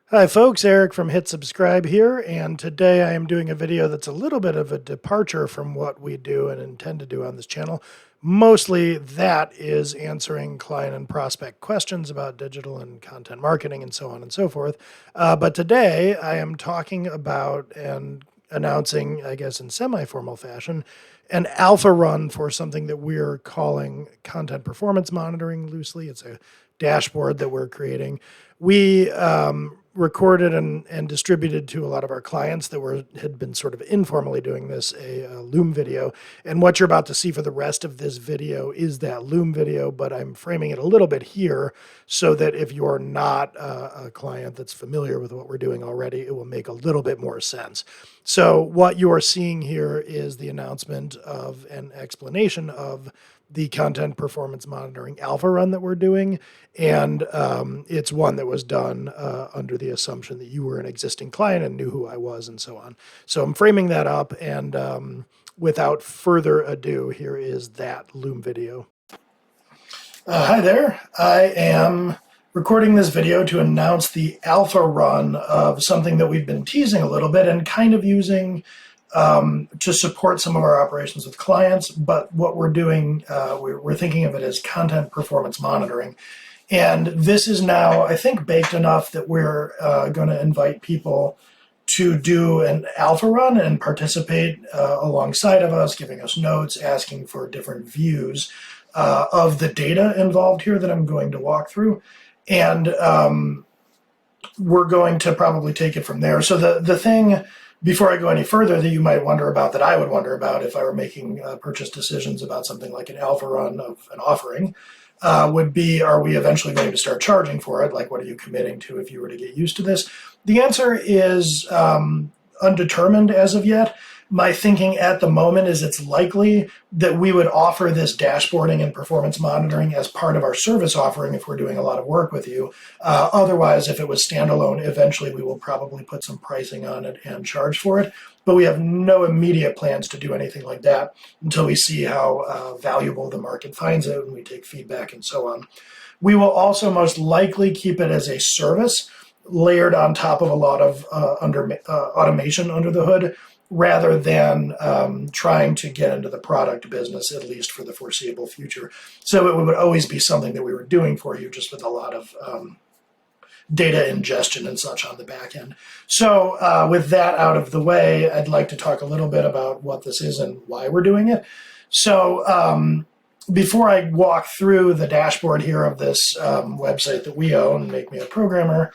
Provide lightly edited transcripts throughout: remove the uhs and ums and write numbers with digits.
Hi folks, Eric from Hit Subscribe here, and today I am doing a video that's a little bit of a departure from what we do and intend to do on this channel. Mostly that is answering client and prospect questions about digital and content marketing and so on and so forth. But today I am talking about and announcing, I guess in semi-formal fashion, an alpha run for something that we're calling content performance monitoring loosely. It's a dashboard that we're creating. We recorded and distributed to a lot of our clients that had been sort of informally doing this a Loom video. And what you're about to see for the rest of this video is that Loom video, but I'm framing it a little bit here so that if you're not a client that's familiar with what we're doing already, it will make a little bit more sense. So what you're seeing here is the announcement of an explanation of the content performance monitoring alpha run that we're doing. And it's one that was done under the assumption that you were an existing client and knew who I was and so on. So I'm framing that up. And without further ado, here is that Loom video. Hi there. I am recording this video to announce the alpha run of something that we've been teasing a little bit and kind of using to support some of our operations with clients. But what we're doing, we're thinking of it as content performance monitoring. And this is now, I think, baked enough that we're going to invite people to do an alpha run and participate alongside of us, giving us notes, asking for different views of the data involved here that I'm going to walk through. And we're going to probably take it from there. So the thing, before I go any further, that you might wonder about, that I would wonder about if I were making purchase decisions about something like an alpha run of an offering, would be, are we eventually going to start charging for it? Like, what are you committing to if you were to get used to this? The answer is undetermined as of yet. My thinking at the moment is it's likely that we would offer this dashboarding and performance monitoring as part of our service offering if we're doing a lot of work with you. Otherwise, if it was standalone, eventually we will probably put some pricing on it and charge for it. But we have no immediate plans to do anything like that until we see how valuable the market finds it and we take feedback and so on. We will also most likely keep it as a service layered on top of a lot of automation under the hood, rather than trying to get into the product business, at least for the foreseeable future. So it would always be something that we were doing for you, just with a lot of data ingestion and such on the back end. So with that out of the way, I'd like to talk a little bit about what this is and why we're doing it. So before I walk through the dashboard here of this website that we own, Make Me a Programmer,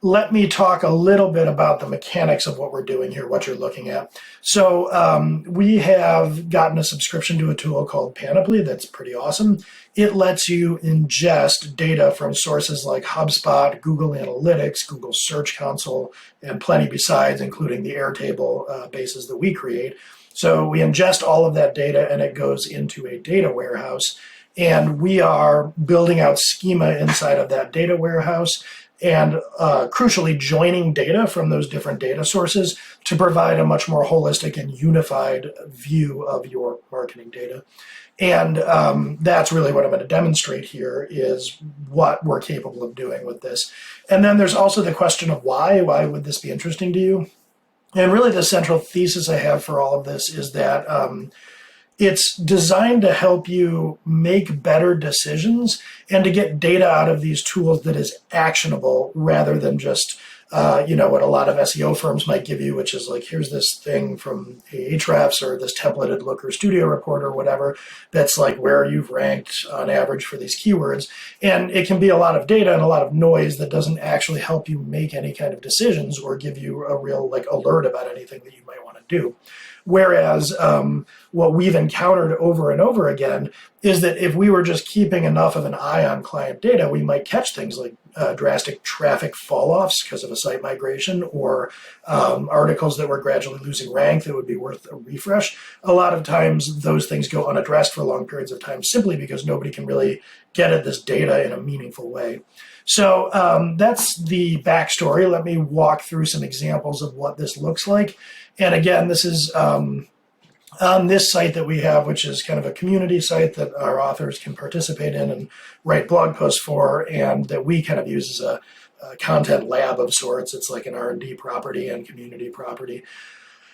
let me talk a little bit about the mechanics of what we're doing here, what you're looking at. So we have gotten a subscription to a tool called Panoply that's pretty awesome. It lets you ingest data from sources like HubSpot, Google Analytics, Google Search Console, and plenty besides, including the Airtable bases that we create. So we ingest all of that data and it goes into a data warehouse. And we are building out schema inside of that data warehouse and crucially joining data from those different data sources to provide a much more holistic and unified view of your marketing data. And that's really what I'm going to demonstrate here, is what we're capable of doing with this. And then there's also the question of why would this be interesting to you? And really the central thesis I have for all of this is that it's designed to help you make better decisions and to get data out of these tools that is actionable, rather than just, what a lot of SEO firms might give you, which is like, here's this thing from Ahrefs or this templated Looker Studio report or whatever, that's like where you've ranked on average for these keywords. And it can be a lot of data and a lot of noise that doesn't actually help you make any kind of decisions or give you a real alert about anything that you might want to do. Whereas what we've encountered over and over again is that if we were just keeping enough of an eye on client data, we might catch things like drastic traffic fall-offs because of a site migration, or articles that were gradually losing rank that would be worth a refresh. A lot of times those things go unaddressed for long periods of time simply because nobody can really get at this data in a meaningful way. So that's the backstory. Let me walk through some examples of what this looks like. And again, this is on this site that we have, which is kind of a community site that our authors can participate in and write blog posts for, and that we kind of use as content lab of sorts. It's like an R&D property and community property.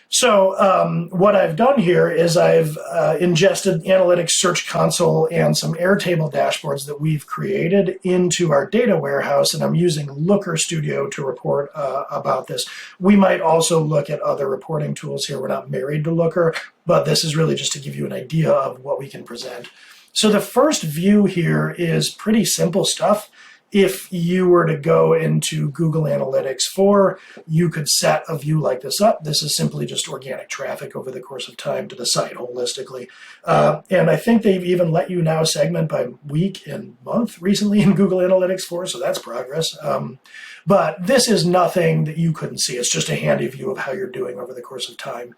So what I've done here is I've ingested Analytics Search Console and some Airtable dashboards that we've created into our data warehouse, and I'm using Looker Studio to report about this. We might also look at other reporting tools here. We're not married to Looker, but this is really just to give you an idea of what we can present. So the first view here is pretty simple stuff. If you were to go into Google Analytics 4, you could set a view like this up. This is simply just organic traffic over the course of time to the site holistically. And I think they've even let you now segment by week and month recently in Google Analytics 4, so that's progress. But this is nothing that you couldn't see. It's just a handy view of how you're doing over the course of time.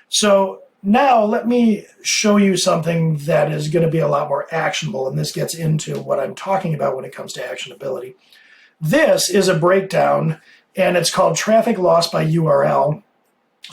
So now let me show you something that is going to be a lot more actionable, and this gets into what I'm talking about when it comes to actionability. This is a breakdown, and it's called traffic loss by URL,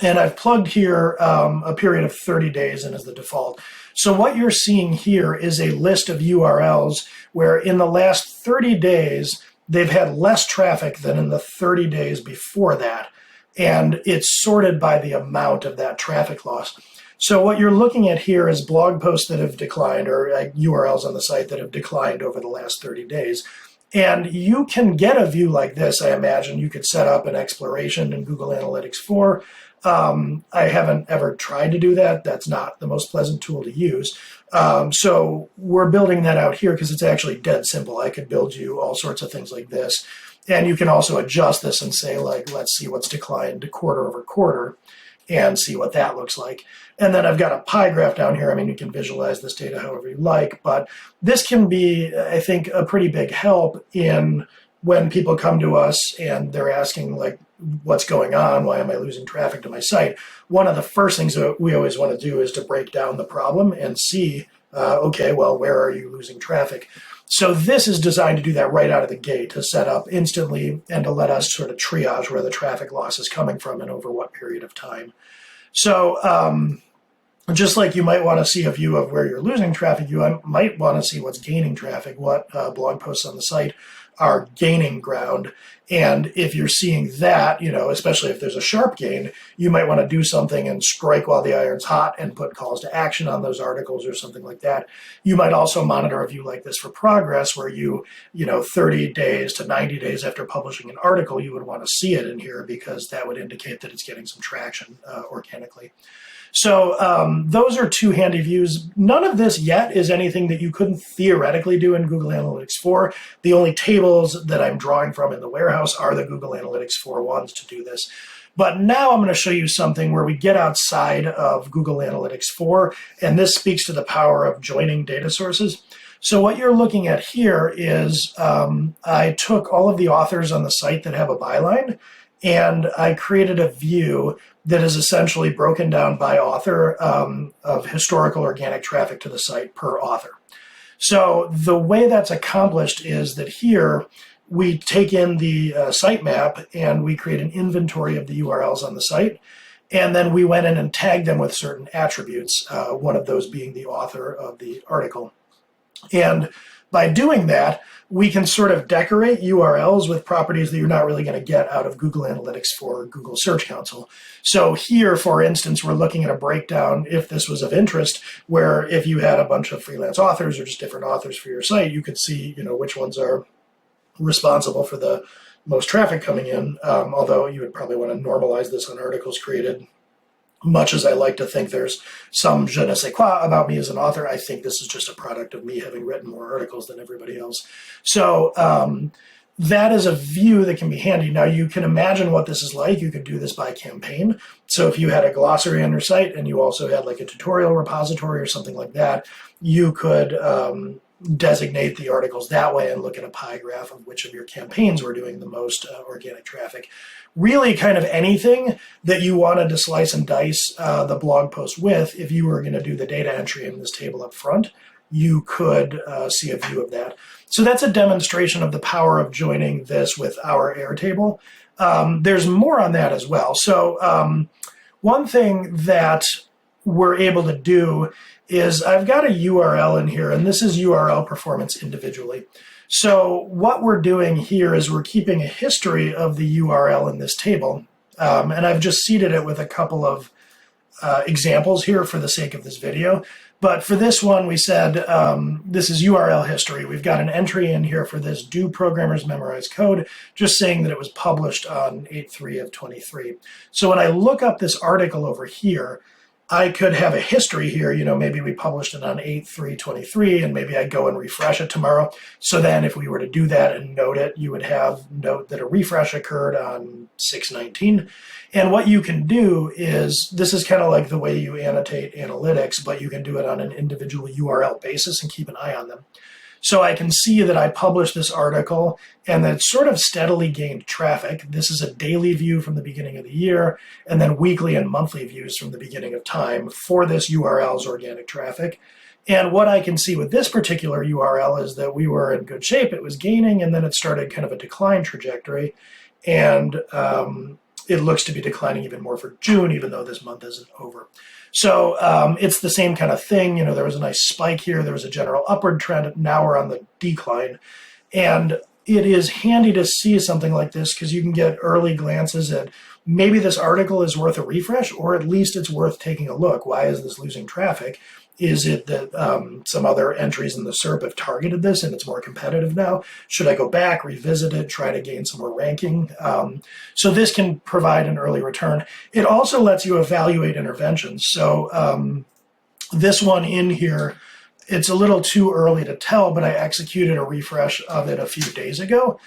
and I've plugged here a period of 30 days in as the default. So what you're seeing here is a list of URLs where in the last 30 days, they've had less traffic than in the 30 days before that, and it's sorted by the amount of that traffic loss. So what you're looking at here is blog posts that have declined, or URLs on the site that have declined over the last 30 days. And you can get a view like this, I imagine. You could set up an exploration in Google Analytics 4. I haven't ever tried to do that. That's not the most pleasant tool to use. So we're building that out here because it's actually dead simple. I could build you all sorts of things like this. And you can also adjust this and say, like, let's see what's declined quarter over quarter and see what that looks like. And then I've got a pie graph down here. I mean, you can visualize this data however you like, but this can be, I think, a pretty big help in when people come to us and they're asking, like, what's going on? Why am I losing traffic to my site? One of the first things that we always want to do is to break down the problem and see, okay, well, where are you losing traffic? So this is designed to do that right out of the gate, to set up instantly and to let us sort of triage where the traffic loss is coming from and over what period of time. So just like you might want to see a view of where you're losing traffic, you might want to see what's gaining traffic, what blog posts on the site are gaining ground. And if you're seeing that, especially if there's a sharp gain, you might want to do something and strike while the iron's hot and put calls to action on those articles or something like that. You might also monitor a view like this for progress, where 30 days to 90 days after publishing an article, you would want to see it in here because that would indicate that it's getting some traction organically. So those are two handy views. None of this yet is anything that you couldn't theoretically do in Google Analytics 4. The only tables that I'm drawing from in the warehouse are the Google Analytics 4 ones to do this. But now I'm going to show you something where we get outside of Google Analytics 4, and this speaks to the power of joining data sources. So what you're looking at here is I took all of the authors on the site that have a byline, and I created a view that is essentially broken down by author of historical organic traffic to the site per author. So the way that's accomplished is that here we take in the sitemap and we create an inventory of the URLs on the site. And then we went in and tagged them with certain attributes, one of those being the author of the article. And by doing that, we can sort of decorate URLs with properties that you're not really going to get out of Google Analytics for Google Search Console. So here, for instance, we're looking at a breakdown, if this was of interest, where if you had a bunch of freelance authors or just different authors for your site, you could see, which ones are responsible for the most traffic coming in, although you would probably want to normalize this on articles created. Much as I like to think there's some je ne sais quoi about me as an author, I think this is just a product of me having written more articles than everybody else. So that is a view that can be handy. Now you can imagine what this is like. You could do this by campaign. So if you had a glossary on your site and you also had like a tutorial repository or something like that, you could designate the articles that way and look at a pie graph of which of your campaigns were doing the most organic traffic. Really kind of anything that you wanted to slice and dice the blog post with, if you were going to do the data entry in this table up front, you could see a view of that. So that's a demonstration of the power of joining this with our Airtable. There's more on that as well. So one thing that we're able to do is I've got a URL in here, and this is URL performance individually. So what we're doing here is we're keeping a history of the URL in this table. And I've just seeded it with a couple of examples here for the sake of this video. But for this one, we said this is URL history. We've got an entry in here for this do programmers memorize code, just saying that it was published on 8/3 of 23. So when I look up this article over here, I could have a history here, maybe we published it on 8/3/23, and maybe I go and refresh it tomorrow. So then if we were to do that and note it, you would have note that a refresh occurred on 6/19. And what you can do is, this is kind of like the way you annotate analytics, but you can do it on an individual URL basis and keep an eye on them. So I can see that I published this article and that it sort of steadily gained traffic. This is a daily view from the beginning of the year, and then weekly and monthly views from the beginning of time for this URL's organic traffic. And what I can see with this particular URL is that we were in good shape. It was gaining, and then it started kind of a decline trajectory. And it looks to be declining even more for June, even though this month isn't over. So it's the same kind of thing. There was a nice spike here. There was a general upward trend. Now we're on the decline. And it is handy to see something like this because you can get early glances at maybe this article is worth a refresh, or at least it's worth taking a look. Why is this losing traffic? Is it that some other entries in the SERP have targeted this and it's more competitive now? Should I go back, revisit it, try to gain some more ranking? So this can provide an early return. It also lets you evaluate interventions. So this one in here, it's a little too early to tell, but I executed a refresh of it a few days ago.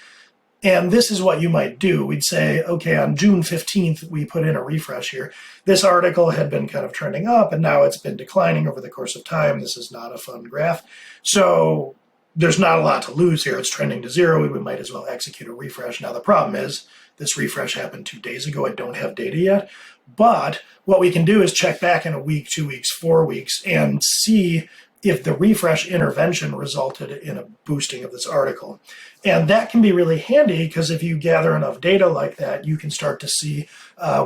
And this is what you might do. We'd say, okay, on June 15th, we put in a refresh here. This article had been kind of trending up, and now it's been declining over the course of time. This is not a fun graph. So there's not a lot to lose here. It's trending to zero. We might as well execute a refresh. Now, the problem is this refresh happened 2 days ago. I don't have data yet. But what we can do is check back in a week, 2 weeks, 4 weeks, and see if the refresh intervention resulted in a boosting of this article. And that can be really handy because if you gather enough data like that, you can start to see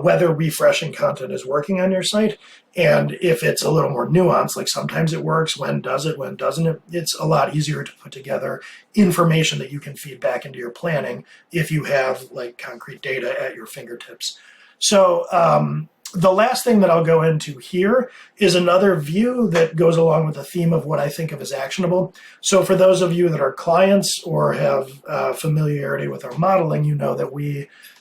whether refreshing content is working on your site. And if it's a little more nuanced, like sometimes it works, when does it, when doesn't it, it's a lot easier to put together information that you can feed back into your planning if you have like concrete data at your fingertips. So the last thing that I'll go into here is another view that goes along with the theme of what I think of as actionable. So for those of you that are clients or have familiarity with our modeling, you know that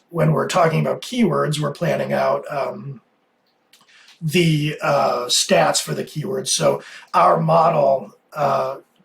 when we're talking about keywords, we're planning out the stats for the keywords. So our model,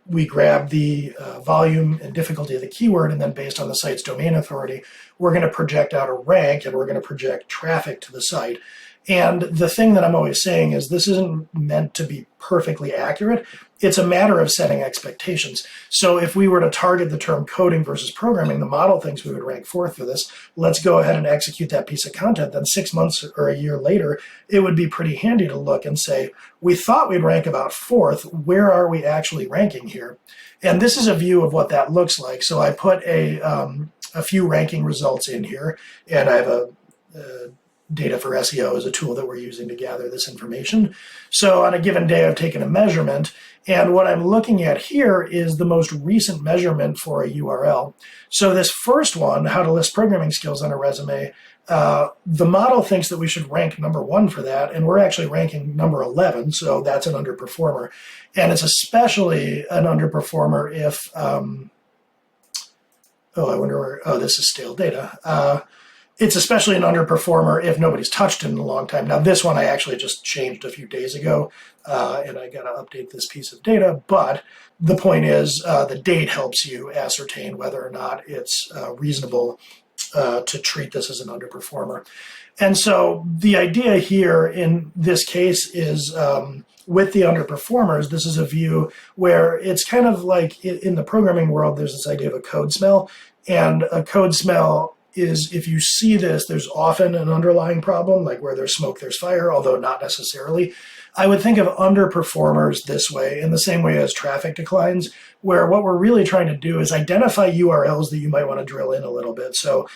we grab the volume and difficulty of the keyword, and then based on the site's domain authority, we're going to project out a rank, and we're going to project traffic to the site. And the thing that I'm always saying is this isn't meant to be perfectly accurate. It's a matter of setting expectations. So if we were to target the term coding versus programming, the model thinks we would rank 4th for this. Let's go ahead and execute that piece of content. Then 6 months or a year later, it would be pretty handy to look and say, we thought we'd rank about 4th. Where are we actually ranking here? And this is a view of what that looks like. So I put a few ranking results in here, and I have a data for SEO is a tool that we're using to gather this information. So on a given day, I've taken a measurement, and what I'm looking at here is the most recent measurement for a URL. So this first one, how to list programming skills on a resume, the model thinks that we should rank number 1 for that, and we're actually ranking number 11, so that's an underperformer. And it's especially an underperformer if, this is stale data. It's especially an underperformer if nobody's touched it in a long time. Now, this one I actually just changed a few days ago, and I got to update this piece of data. But the point is the date helps you ascertain whether or not it's reasonable to treat this as an underperformer. And so the idea here in this case is with the underperformers, this is a view where it's kind of like in the programming world, there's this idea of a code smell. And a code smell is if you see this, there's often an underlying problem, like where there's smoke, there's fire, although not necessarily. I would think of underperformers this way, in the same way as traffic declines, where what we're really trying to do is identify URLs that you might want to drill in a little bit. So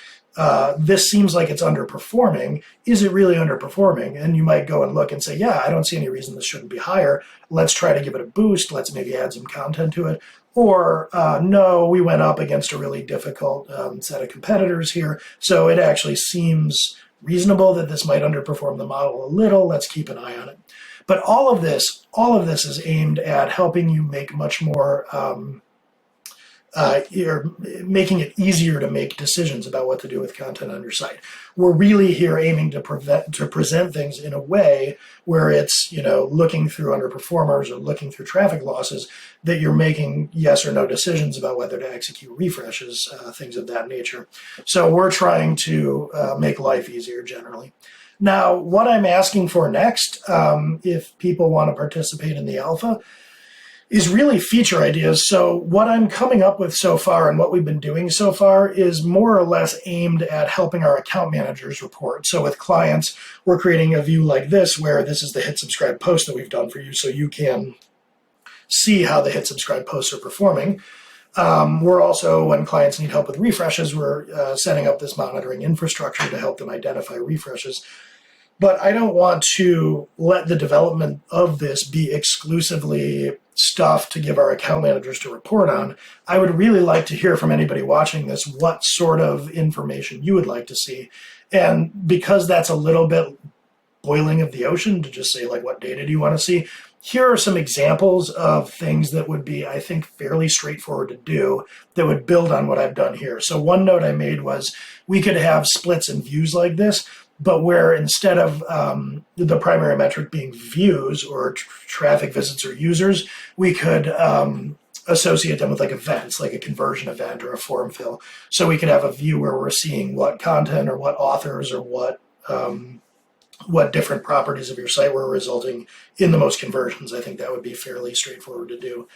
this seems like it's underperforming. Is it really underperforming? And you might go and look and say, yeah, I don't see any reason this shouldn't be higher. Let's try to give it a boost. Let's maybe add some content to it. Or no, we went up against a really difficult set of competitors here. So it actually seems reasonable that this might underperform the model a little. Let's keep an eye on it. But all of this is aimed at helping you make much more you're making it easier to make decisions about what to do with content on your site. We're really here aiming to present things in a way where it's, looking through underperformers or looking through traffic losses, that you're making yes or no decisions about whether to execute refreshes, things of that nature. So we're trying to make life easier generally. Now, what I'm asking for next, if people want to participate in the alpha, is really feature ideas. So what I'm coming up with so far and what we've been doing so far is more or less aimed at helping our account managers report. So with clients, we're creating a view like this, where this is the hit subscribe post that we've done for you, so you can see how the hit subscribe posts are performing. We're also, when clients need help with refreshes, we're setting up this monitoring infrastructure to help them identify refreshes. But I don't want to let the development of this be exclusively stuff to give our account managers to report on. I would really like to hear from anybody watching this what sort of information you would like to see. And because that's a little bit boiling of the ocean to just say, like, what data do you want to see? Here are some examples of things that would be, I think, fairly straightforward to do that would build on what I've done here. So one note I made was we could have splits and views like this, but where instead of the primary metric being views or traffic visits or users, we could associate them with like events, like a conversion event or a form fill. So we could have a view where we're seeing what content or what authors or what different properties of your site were resulting in the most conversions. I think that would be fairly straightforward to do.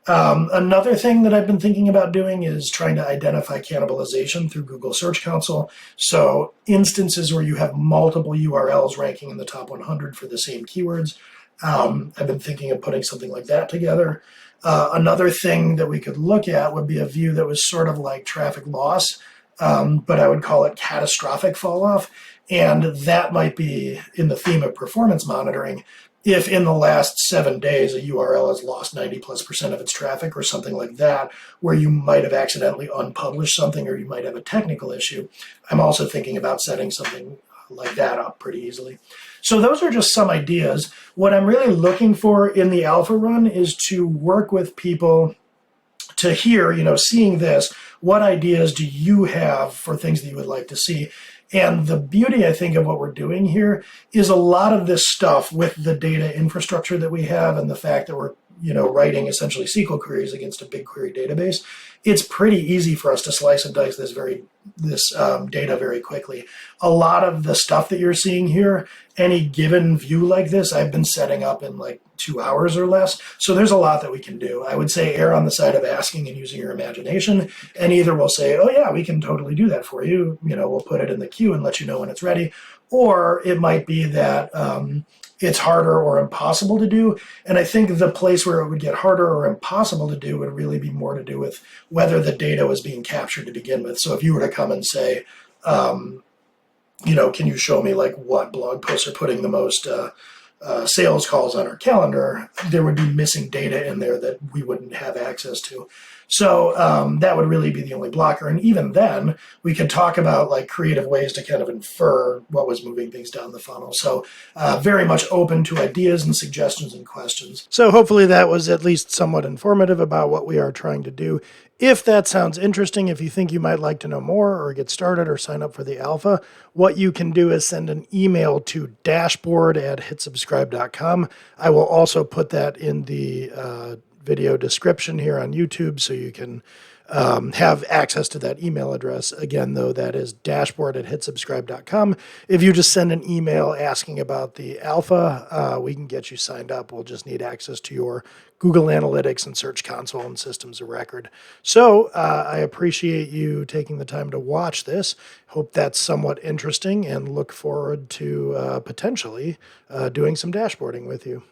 Another thing that I've been thinking about doing is trying to identify cannibalization through Google Search Console. So instances where you have multiple URLs ranking in the top 100 for the same keywords. I've been thinking of putting something like that together. Another thing that we could look at would be a view that was sort of like traffic loss, but I would call it catastrophic fall off. And that might be in the theme of performance monitoring. If in the last 7 days a URL has lost 90+% of its traffic or something like that, where you might have accidentally unpublished something or you might have a technical issue, I'm also thinking about setting something like that up pretty easily. So those are just some ideas. What I'm really looking for in the alpha run is to work with people to hear, seeing this, what ideas do you have for things that you would like to see? And the beauty, I think, of what we're doing here is a lot of this stuff with the data infrastructure that we have and the fact that we're, writing essentially SQL queries against a BigQuery database. It's pretty easy for us to slice and dice this data very quickly. A lot of the stuff that you're seeing here, any given view like this, I've been setting up in like 2 hours or less. So there's a lot that we can do. I would say err on the side of asking and using your imagination. And either we'll say, oh yeah, we can totally do that for you. We'll put it in the queue and let you know when it's ready. Or it might be that it's harder or impossible to do. And I think the place where it would get harder or impossible to do would really be more to do with whether the data was being captured to begin with. So if you were to come and say, can you show me like what blog posts are putting the most sales calls on our calendar, there would be missing data in there that we wouldn't have access to. So that would really be the only blocker. And even then, we could talk about like creative ways to kind of infer what was moving things down the funnel. So very much open to ideas and suggestions and questions. So hopefully that was at least somewhat informative about what we are trying to do. If that sounds interesting, if you think you might like to know more or get started or sign up for the alpha, what you can do is send an email to dashboard@hitsubscribe.com. I will also put that in the video description here on YouTube so you can have access to that email address. Again, though, that is dashboard@hitsubscribe.com. If you just send an email asking about the alpha, we can get you signed up. We'll just need access to your Google Analytics and Search Console and systems of record. So I appreciate you taking the time to watch this. Hope that's somewhat interesting and look forward to potentially doing some dashboarding with you.